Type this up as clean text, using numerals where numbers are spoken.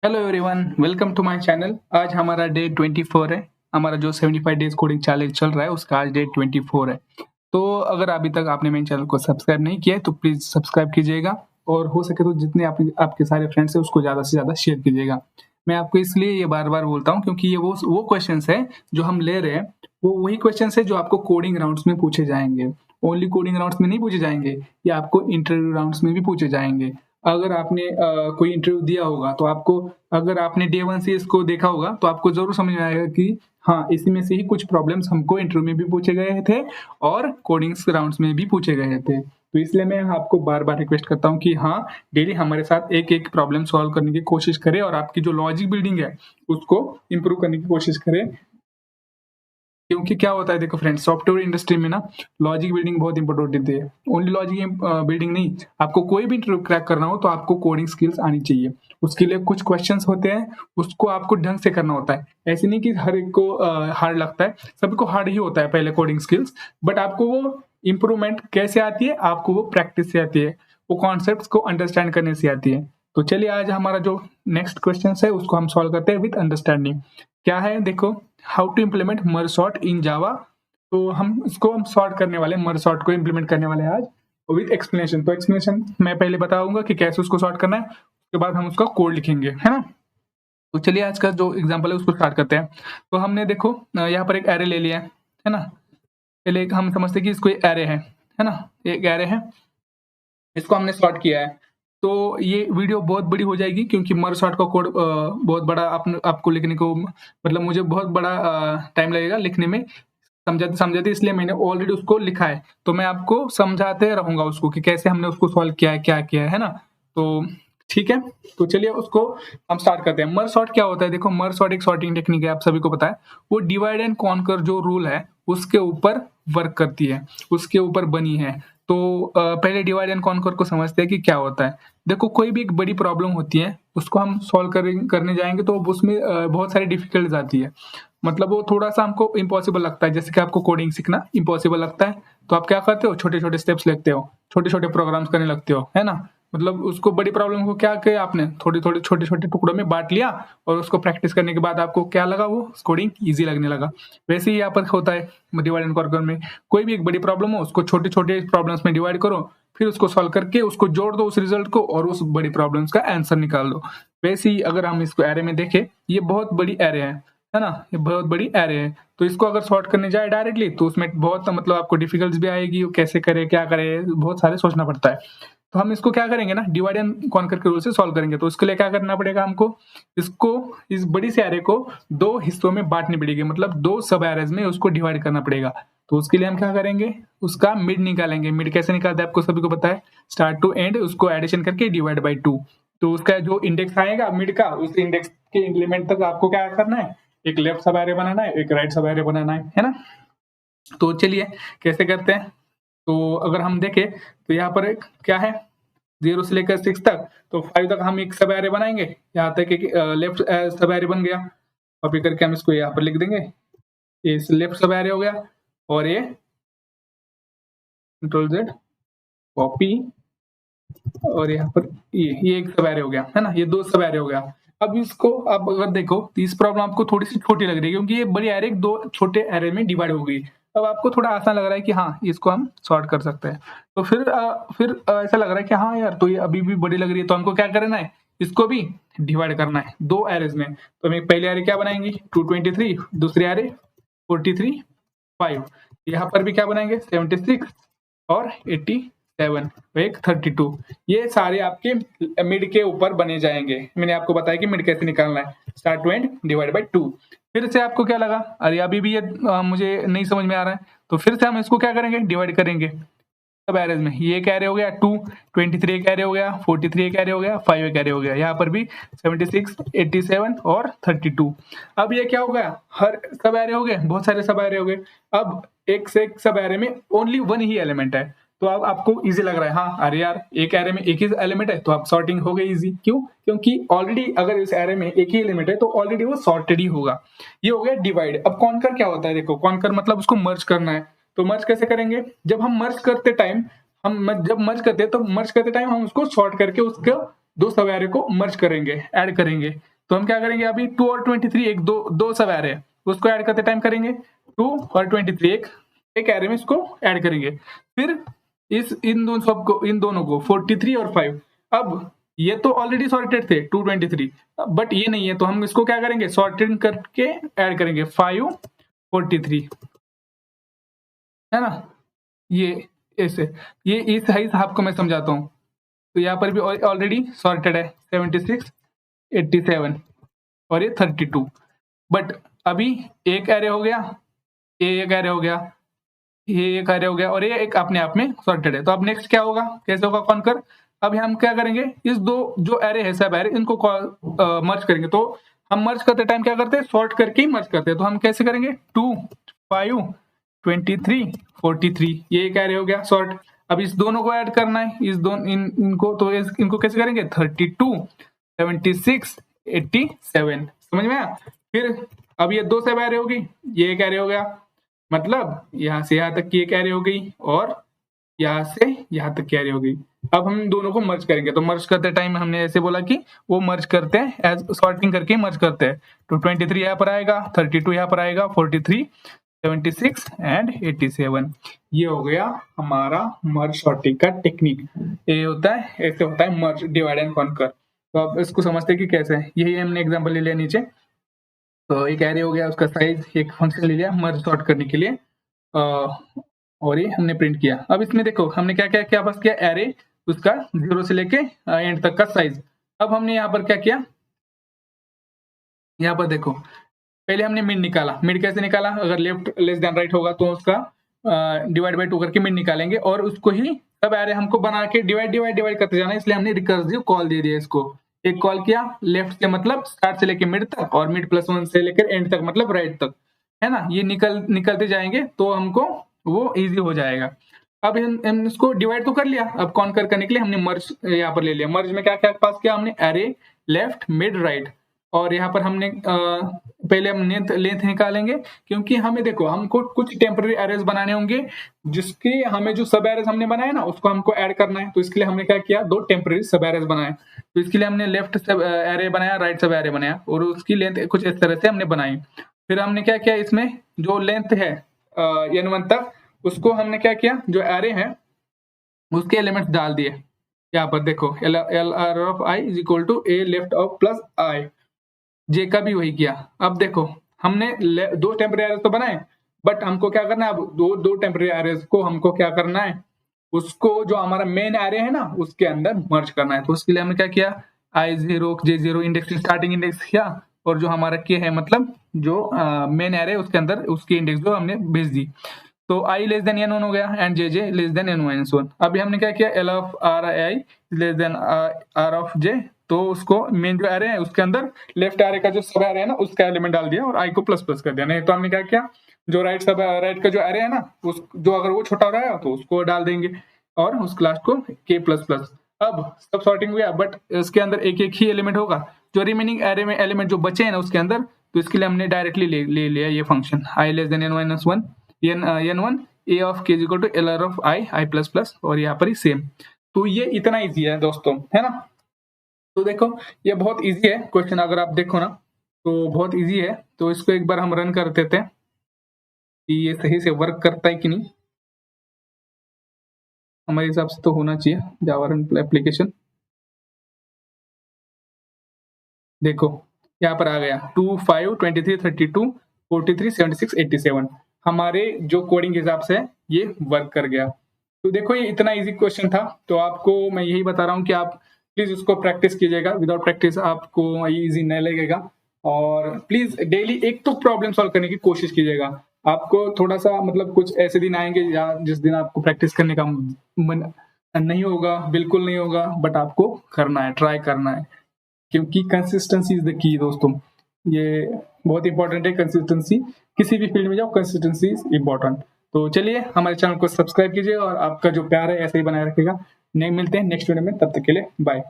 Hello everyone, welcome to my channel. आज हमारा day 24 है। हमारा जो 75 डेज कोडिंग चैलेंज चल रहा है उसका आज डे 24 है। तो अगर अभी तक आपने मेरे चैनल को सब्सक्राइब नहीं किया है तो प्लीज़ सब्सक्राइब कीजिएगा और हो सके तो जितने आपके सारे फ्रेंड्स हैं उसको ज़्यादा से ज़्यादा शेयर कीजिएगा। मैं आपको इसलिए ये बार-बार बोलता हूँ क्योंकि ये वो क्वेश्चंस हैं जो हम ले रहे हैं, वो वही क्वेश्चंस हैं जो आपको कोडिंग राउंड्स में पूछे जाएँगे। ओनली कोडिंग राउंड्स में नहीं पूछे जाएँगे, ये आपको इंटरव्यू राउंड्स में भी पूछे जाएँगे। अगर आपने कोई इंटरव्यू दिया होगा तो आपको, अगर आपने डे 1 से इसको देखा होगा तो आपको ज़रूर समझ में आएगा कि हाँ, इसी में से ही कुछ प्रॉब्लम्स हमको इंटरव्यू में भी पूछे गए थे और कोडिंग्स राउंड्स में भी पूछे गए थे। तो इसलिए मैं आपको बार-बार रिक्वेस्ट करता हूँ कि हाँ, डेली हमारे साथ एक-एक प्रॉब्लम सॉल्व करने की कोशिश करें और आपकी जो लॉजिक बिल्डिंग है, उसको इम्प्रूव करने की कोशिश करें। क्योंकि क्या होता है, देखो फ्रेंड्स, सॉफ्टवेयर इंडस्ट्री में ना लॉजिक बिल्डिंग बहुत इंपॉर्टेंट होती है। ओनली लॉजिक बिल्डिंग नहीं, आपको कोई भी इंटरव्यू क्रैक करना हो तो आपको कोडिंग स्किल्स आनी चाहिए। उसके लिए कुछ क्वेश्चंस होते हैं, उसको आपको ढंग से करना होता है। ऐसे नहीं कि हर एक को हार्ड लगता है, सभी को हार्ड ही होता है पहले कोडिंग स्किल्स। बट आपको वो इम्प्रूवमेंट कैसे आती है, आपको वो प्रैक्टिस से आती है, वो कॉन्सेप्ट्स को अंडरस्टैंड करने से आती है। तो चलिए आज हमारा जो नेक्स्ट क्वेश्चन है उसको हम सॉल्व करते हैं विद अंडरस्टैंडिंग। क्या है देखो, how to implement merge sort in Java. तो हम सॉर्ट करने वाले, मर्ज सॉर्ट को इम्प्लीमेंट करने वाले हैं आज विद एक्सप्लेनेशन। तो एक्सप्लेनेशन मैं पहले बताऊंगा कि कैसे उसको सॉर्ट करना है, उसके बाद हम उसका कोड लिखेंगे, है ना। तो चलिए आज का जो एग्जांपल है उसको स्टार्ट करते हैं। तो हमने देखो यहाँ पर एक एरे ले लिया है ना। पहले एक हम समझते हैं कि इसको एरे है ना, एक एरे है, इसको हमने सॉर्ट किया है। तो ये वीडियो बहुत बड़ी हो जाएगी क्योंकि मर्ज सॉर्ट का कोड बहुत बड़ा आपको लिखने को, मतलब मुझे बहुत बड़ा टाइम लगेगा लिखने में, समझाते-समझाते, इसलिए मैंने ऑलरेडी उसको लिखा है। तो मैं आपको समझाते रहूँगा उसको कि कैसे हमने उसको सॉल्व किया है, क्या किया है ना? तो ठीक है, तो चलिए उसको हम स्टार्ट करते हैं। मर्ज सॉर्ट क्या होता है? देखो, मर्ज सॉर्ट एक सॉर्टिंग टेक्निक है, आप सभी को पता है। वो डिवाइड एंड कॉन्कर जो रूल है, उसके ऊपर वर्क करती है, उसके ऊपर बनी है। तो पहले डिवाइड एंड कॉन्कर को समझते हैं कि क्या होता है। देखो, कोई भी एक बड़ी प्रॉब्लम होती है, उसको हम सॉल्व करने जाएँगे तो उसमें बहुत सारी डिफिकल्टीज़ आती है। मतलब वो थोड़ा-सा हमको इम्पॉसिबल लगता है, जैसे कि आपको कोडिंग सीखना इम्पॉसिबल लगता है, तो आप क्या करते हो, छोटे-छोटे स्टेप्स लेते हो, छोटे-छोटे प्रोग्राम्स करने लगते हो, है ना? मतलब उसको, बड़ी प्रॉब्लम को क्या किया आपने, थोड़ी-थोड़ी, छोटे-छोटे टुकड़ों में बाँट लिया और उसको प्रैक्टिस करने के बाद आपको क्या लगा, वो कोडिंग ईज़ी लगने लगा। वैसे ही यहाँ पर होता है डिवाइड एंड कॉन्कर में। कोई भी एक बड़ी प्रॉब्लम हो, उसको छोटे-छोटे प्रॉब्लम्स में डिवाइड करो, फिर उसको सॉल्व करके उसको जोड़ दो उस रिज़ल्ट को और उस बड़ी प्रॉब्लम्स का आंसर निकाल दो। वैसे ही अगर हम इसको एरे में देखें, ये बहुत बड़ी एरे है ना? ये बहुत बड़ी एरे है। तो इसको अगर सॉर्ट करने जाए डायरेक्टली तो उसमें बहुत, मतलब आपको डिफिकल्टीज़ भी आएगी, वो कैसे करें, क्या करें, बहुत सारे सोचना पड़ता है। तो हम इसको क्या करेंगे ना, डिवाइड एंड कॉन्कर के रूल से सॉल्व करेंगे। तो उसके लिए क्या करना पड़ेगा हमको, इसको, इस बड़ी से एरे को 2 हिस्सों में बाँटनी पड़ेगी, मतलब 2 सब एरेज़ में उसको डिवाइड करना पड़ेगा। तो उसके लिए हम क्या करेंगे, उसका मिड निकालेंगे। मिड कैसे निकालते हैं आपको सभी को पता है, स्टार्ट टू एंड उसको एडिशन करके डिवाइड बाय 2। तो उसका जो इंडेक्स आएगा मिड का, उस इंडेक्स के एलिमेंट तक आपको क्या करना है, एक लेफ्ट सब एरे बनाना है, एक राइट सब एरे बनाना है ना? तो चलिए कैसे करते हैं। तो अगर हम देखें तो यहाँ पर एक क्या है, 0 से लेकर 6 तक, तो 5 तक हम एक सब एरे बनाएँगे। यहाँ तक एक लेफ्ट सब एरे बन गया। कॉपी करके हम इसको यहाँ पर लिख देंगे। ये लेफ्ट सब एरे हो गया और ये कंट्रोल ज़ेड कॉपी, और यहाँ पर ये एक सब एरे हो गया, है ना? ये 2 सब एरे हो गया। अब इसको आप अगर देखो तो इस प्रॉब्लम आपको थोड़ी-सी छोटी लग रही है क्योंकि ये बड़ी एरे 2 छोटे एरे में डिवाइड हो गई। अब आपको थोड़ा आसान लग रहा है कि हाँ, इसको हम सॉर्ट कर सकते हैं। तो फिर ऐसा लग रहा है कि हाँ यार, तो ये अभी भी बड़ी लग रही है, तो हमको क्या करना है, इसको भी डिवाइड करना है 2 एरेज़ में। तो हम पहली एरे क्या बनाएँगे, 223, दूसरी एरे 43, 5। यहाँ पर भी क्या बनाएँगे, 76 और 87, एक 32। ये सारे आपके मिड के ऊपर बने जाएंगे। मैंने आपको बताया कि मिड कैसे निकालना है, start to end divide by 2। फिर से आपको क्या लगा, अरे अभी भी ये मुझे नहीं समझ में आ रहा है, तो फिर से हम इसको क्या करेंगे, डिवाइड करेंगे सब एरेज में। ये एक एरे हो गया 2, 23 एक एरे हो गया, 43 एक एरे हो गया, 5 एक एरे हो गया। यहाँ पर भी 76, 87 और 32। अब ये क्या हो गया, हर सब एरे हो गए, बहुत सारे सब एरे हो गए। अब एक से एक सब एरे में ओनली 1 ही एलिमेंट है। तो अब आपको इजी लग रहा है, हाँ अरे यार एक एरे में एक ही एलिमेंट है, तो अब सॉर्टिंग हो गई इजी। क्यों? क्योंकि ऑलरेडी अगर इस एरे में एक ही एलिमेंट है तो ऑलरेडी वो सॉर्टेड ही होगा। ये हो गया डिवाइड। अब कॉन्कर क्या होता है, देखो कॉन्कर मतलब उसको मर्ज करना है। तो मर्ज कैसे करेंगे, जब हम मर्ज करते टाइम, जब मर्ज करते हैं तो मर्ज करते टाइम हम उसको सॉर्ट करके उसको दो सब एरे को मर्ज करेंगे, ऐड करेंगे। तो हम क्या करेंगे, अभी 2 और 23 एक दो सब एरे है, उसको ऐड करते टाइम करेंगे 2 और 23 एक एरे में इसको ऐड करेंगे। फिर इन दोनों को 43 और 5, अब ये तो ऑलरेडी सॉर्टेड थे 223, बट ये नहीं है, तो हम इसको क्या करेंगे, सॉर्टेड करके ऐड करेंगे 5 43, है ना। ये ऐसे, ये इस हिसाब को मैं समझाता हूँ। तो यहाँ पर भी ऑलरेडी सॉर्टेड है 76 87 और ये 32, बट अभी एक एरे हो गया, ये एक एरे हो गया, ये एक एरे हो गया, और ये एक अपने आप में सॉर्टेड है। तो अब नेक्स्ट क्या होगा, कैसे होगा कॉन्कर, अभी हम क्या करेंगे, इस दो जो एरे है सब एरे इनको मर्ज करेंगे। तो हम मर्ज करते टाइम क्या करते हैं, सॉर्ट करके ही मर्ज करते हैं। तो हम कैसे करेंगे, 2 5 23 43, ये एक एरे हो गया सॉर्ट। अब इस दोनों को ऐड करना है, इस दोनों इनको, तो इनको कैसे करेंगे, 32 76 87, समझ में आया। फिर अब ये दो सब एरे हो गई, ये एक एरे हो गया, मतलब यहाँ से यहाँ तक की एक एरे हो गई, और यहाँ से यहाँ तक की एरे हो गई। अब हम दोनों को मर्ज करेंगे। तो मर्ज करते टाइम हमने ऐसे बोला कि वो मर्ज करते हैं, एज सॉर्टिंग करके मर्ज करते हैं। तो 23 यहाँ पर आएगा, 32 यहाँ पर आएगा, 43 76 एंड 87, ये हो गया हमारा मर्ज सॉर्टिंग का टेक्निक। ये होता है, ऐसे होता है मर्ज, डिवाइड एंड कॉन्कर। तो आप इसको समझते हैं कि कैसे है। यही हमने एग्जांपल ले लिया नीचे। तो एक एरे हो गया, उसका साइज एक फंक्शन ले लिया मर्ज सॉर्ट करने के लिए, और ये हमने प्रिंट किया। अब इसमें देखो हमने क्या क्या क्या पास किया, एरे उसका 0 से लेके एंड तक का साइज। अब हमने यहाँ पर क्या किया, यहाँ पर देखो पहले हमने मिड निकाला। मिड कैसे निकाला, अगर लेफ्ट लेस देन राइट होगा तो उसका डिवाइड बाय 2 करके मिड निकालेंगे, और उसको ही सब एरे हमको बना के डिवाइड करते जाना है। इसलिए हमने रिकर्सिव कॉल दे दिया इसको। एक कॉल किया लेफ्ट से मतलब स्टार्ट से लेके मिड तक, और मिड +1 से लेकर एंड तक मतलब राइट तक, है ना। ये निकलते जाएंगे तो हमको वो इजी हो जाएगा। अब हम इसको डिवाइड तो कर लिया, अब कॉन्कर करने के लिए हमने मर्ज यहाँ पर ले लिया। मर्ज में क्या क्या पास किया हमने, एरे लेफ्ट मिड राइट, और यहाँ पर हमने पहले हम लेंथ निकालेंगे, क्योंकि हमें देखो हमको कुछ टेम्पररी एरेज बनाने होंगे, जिसके हमें जो सब एरेज हमने बनाए ना उसको हमको ऐड करना है। तो इसके लिए हमने क्या किया, 2 टेम्पररी सब एरेज बनाए। तो इसके लिए हमने लेफ्ट सब एरे बनाया, राइट सब एरे बनाया, और उसकी लेंथ कुछ इस तरह से हमने बनाई। फिर हमने क्या किया, इसमें जो लेंथ है n1 तक, उसको हमने क्या किया, जो एरे है उसके एलिमेंट्स डाल दिए। यहाँ पर देखो LR of I is equal to A left of plus I, J का भी वही किया। अब देखो हमने 2 टेम्पररी एरेज तो बनाए, बट हमको क्या करना है, अब दो टेम्पररी एरेज को हमको क्या करना है, उसको जो हमारा मेन एरे है ना उसके अंदर मर्ज करना है। तो उसके लिए हमने क्या किया, I0 J0 index starting index किया, और जो हमारा K है मतलब जो मेन एरे उसके अंदर उसकी इंडेक्स जो हमने भेज दी। तो I लेस देन n1 हो गया, and JJ less than n1। अभी हमने क्या किया, L of RI less than R of J, तो उसको मेन जो एरे है उसके अंदर लेफ्ट एरे का जो सब एरे है ना उसका एलिमेंट डाल दिया, और I को प्लस प्लस कर दिया। नहीं तो हमने क्या किया, जो राइट का जो एरे है ना उस जो अगर वो छोटा हो रहा है तो उसको डाल देंगे, और उस क्लास को K प्लस प्लस। अब सब सॉर्टिंग हुआ, बट इसके अंदर एक एक ही एलिमेंट होगा, जो रिमेनिंग एरे में एलिमेंट जो बचे हैं ना उसके अंदर, तो इसके लिए हमने डायरेक्टली ले लिया ये function I less than n1 n1 A of K equal to LR of I plus plus, और यहाँ पर ही सेम। तो ये इतना इजी है दोस्तों, है ना। तो देखो ये बहुत इजी है क्वेश्चन, अगर आप देखो ना तो बहुत इजी है। तो इसको एक बार हम रन कर देते हैं कि ये सही से वर्क करता है कि नहीं। हमारे हिसाब से तो होना चाहिए जावा रन एप्लीकेशन। देखो यहाँ पर आ गया 2 5 23 32 43 76 87, हमारे जो कोडिंग हिसाब से ये वर्क कर गया। तो देखो ये इतना इजी क्वेश्चन था। तो आपको मैं यही बता रहा हूँ कि आप प्लीज उसको प्रैक्टिस कीजिएगा, विदाउट प्रैक्टिस आपको इजी नहीं लगेगा। और प्लीज डेली एक तो प्रॉब्लम सॉल्व करने की कोशिश कीजिएगा। आपको थोड़ा सा मतलब कुछ ऐसे दिन आएंगे जिस दिन आपको प्रैक्टिस करने का मन नहीं होगा, बिल्कुल नहीं होगा, बट आपको करना है, ट्राई करना है, क्योंकि कंसिस्टेंसी इज द की दोस्तों। ये बहुत इंपॉर्टेंट है कंसिस्टेंसी, किसी भी फील्ड में जाओ कंसिस्टेंसी इज इंपॉर्टेंट। तो चलिए हमारे चैनल को सब्सक्राइब कीजिए, और आपका जो प्यार है ऐसे ही बनाए रखेगा। नहीं मिलते हैं नेक्स्ट वीडियो में, तब तक के लिए बाय।